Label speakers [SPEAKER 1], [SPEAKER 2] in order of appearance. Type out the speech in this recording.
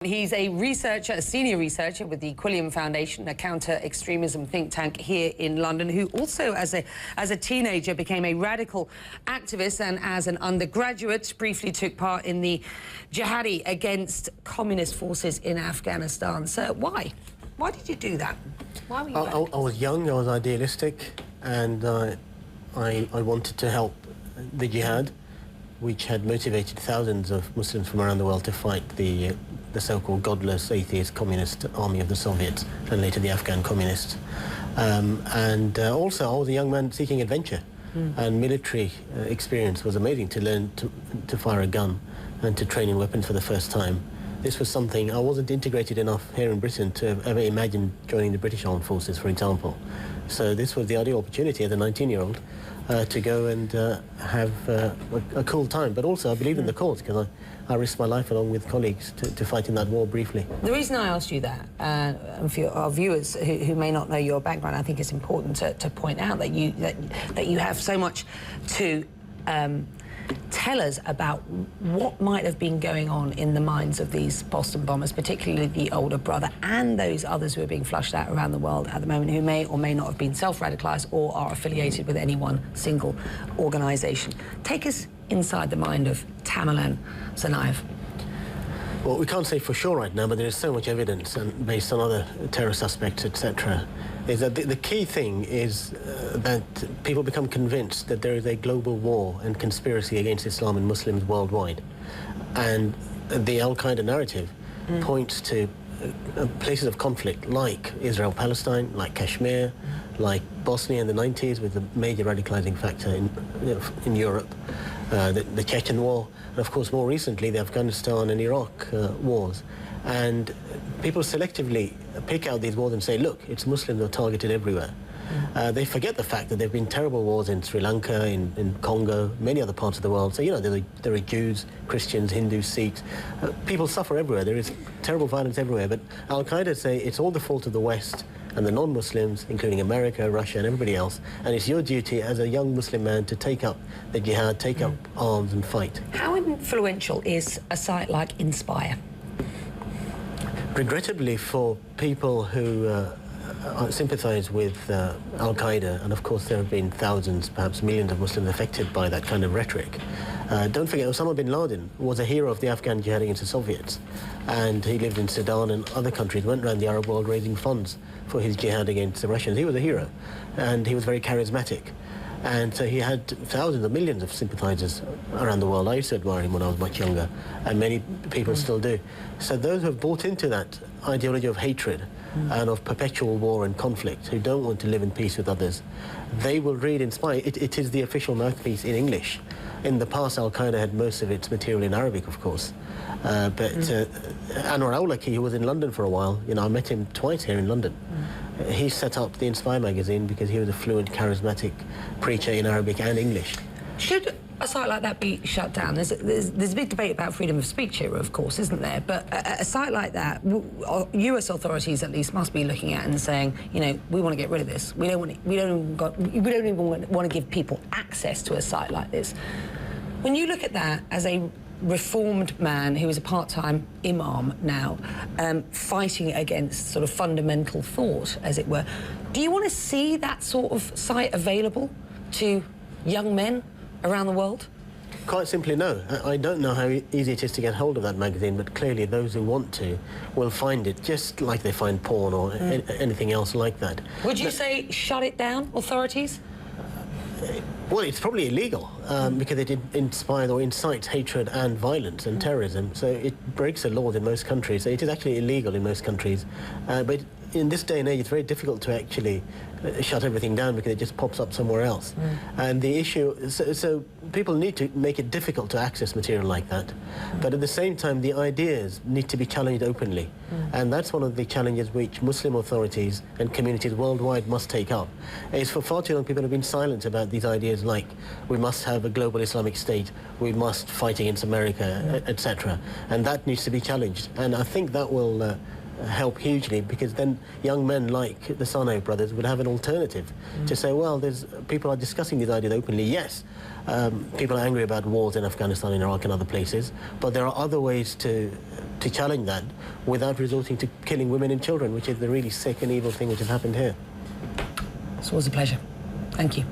[SPEAKER 1] He's a researcher, a senior researcher with the Quilliam Foundation, a counter-extremism think tank here in London, who also, as a teenager, became a radical activist and, as an undergraduate, briefly took part in the Jihad against communist forces in Afghanistan. So why? Why did you do that? Why were you
[SPEAKER 2] I was young, I was idealistic, and I wanted to help the Jihad, which had motivated thousands of Muslims from around the world to fight the so-called godless, atheist, communist army of the Soviets and later the Afghan communists. Also, I was a young man seeking adventure, and military experience was amazing, to learn to fire a gun and to train in weapons for the first time. This was something I wasn't integrated enough here in Britain to have ever imagined joining the British Armed Forces, for example. So this was the ideal opportunity as a 19-year-old to go and have a cool time. But also I believed in the cause, because I risked my life along with colleagues to fight in that war briefly.
[SPEAKER 1] The reason I asked you that, and for our viewers who may not know your background, I think it's important to point out that you have so much to tell us about what might have been going on in the minds of these Boston bombers, particularly the older brother and those others who are being flushed out around the world at the moment, who may or may not have been self-radicalised or are affiliated with any one single organisation. Take us inside the mind of Tamerlan Tsarnaev.
[SPEAKER 2] Well, we can't say for sure right now, but there is so much evidence, and based on other terror suspects, etc., is that the key thing is that people become convinced that there is a global war and conspiracy against Islam and Muslims worldwide. And the Al-Qaeda narrative points to places of conflict like Israel-Palestine, like Kashmir, like Bosnia in the 90s with the major radicalizing factor in Europe, the Chechen War, and of course more recently the Afghanistan and Iraq wars. And people selectively pick out these wars and say, look, it's Muslims who are targeted everywhere. They forget the fact that there have been terrible wars in Sri Lanka, in Congo, many other parts of the world. So, you know, there are Jews, Christians, Hindus, Sikhs. People suffer everywhere. There is terrible violence everywhere. But Al-Qaeda say it's all the fault of the West and the non-Muslims, including America, Russia, and everybody else. And it's your duty as a young Muslim man to take up the jihad, take up arms and fight.
[SPEAKER 1] How influential is a site like Inspire?
[SPEAKER 2] Regrettably, for people who sympathise with Al-Qaeda, and of course there have been thousands, perhaps millions of Muslims affected by that kind of rhetoric. Don't forget, Osama bin Laden was a hero of the Afghan jihad against the Soviets, and he lived in Sudan and other countries, went around the Arab world raising funds for his jihad against the Russians. He was a hero, and he was very charismatic. And so he had thousands of millions of sympathisers around the world. I used to admire him when I was much younger, and many people still do. So those who have bought into that ideology of hatred and of perpetual war and conflict, who don't want to live in peace with others, they will read Inspire. It is the official mouthpiece in English. In the past, Al-Qaeda had most of its material in Arabic, of course. But Anwar Awlaki, who was in London for a while, you know, I met him twice here in London. He set up the Inspire magazine because he was a fluent, charismatic preacher in Arabic and English.
[SPEAKER 1] Should a site like that be shut down? There's a big debate about freedom of speech here, of course, isn't there? But a site like that, US authorities at least must be looking at and saying, you know, we want to get rid of this. We don't even want to give people access to a site like this. When you look at that as a reformed man who is a part-time imam now, fighting against sort of fundamental thought, as it were, do you want to see that sort of site available to young men around the world?
[SPEAKER 2] Quite simply, no. I don't know how easy it is to get hold of that magazine, but clearly those who want to will find it, just like they find porn or anything else like that.
[SPEAKER 1] Would you say shut it down, authorities?
[SPEAKER 2] Well, it's probably illegal because it inspires or incites hatred and violence and terrorism, so it breaks the laws in most countries. So it is actually illegal in most countries. But in this day and age, it's very difficult to actually shut everything down because it just pops up somewhere else. And the issue, so people need to make it difficult to access material like that. But at the same time, the ideas need to be challenged openly. And that's one of the challenges which Muslim authorities and communities worldwide must take up. Is for far too long people have been silent about these ideas like we must have a global Islamic state, we must fight against America, etc. And that needs to be challenged. And I think that will help hugely, because then young men like the Tsarnaev brothers would have an alternative to say, well, people are discussing these ideas openly. Yes, people are angry about wars in Afghanistan and Iraq and other places, but there are other ways to to challenge that without resorting to killing women and children, which is the really sick and evil thing which has happened here.
[SPEAKER 1] It's always a pleasure. Thank you.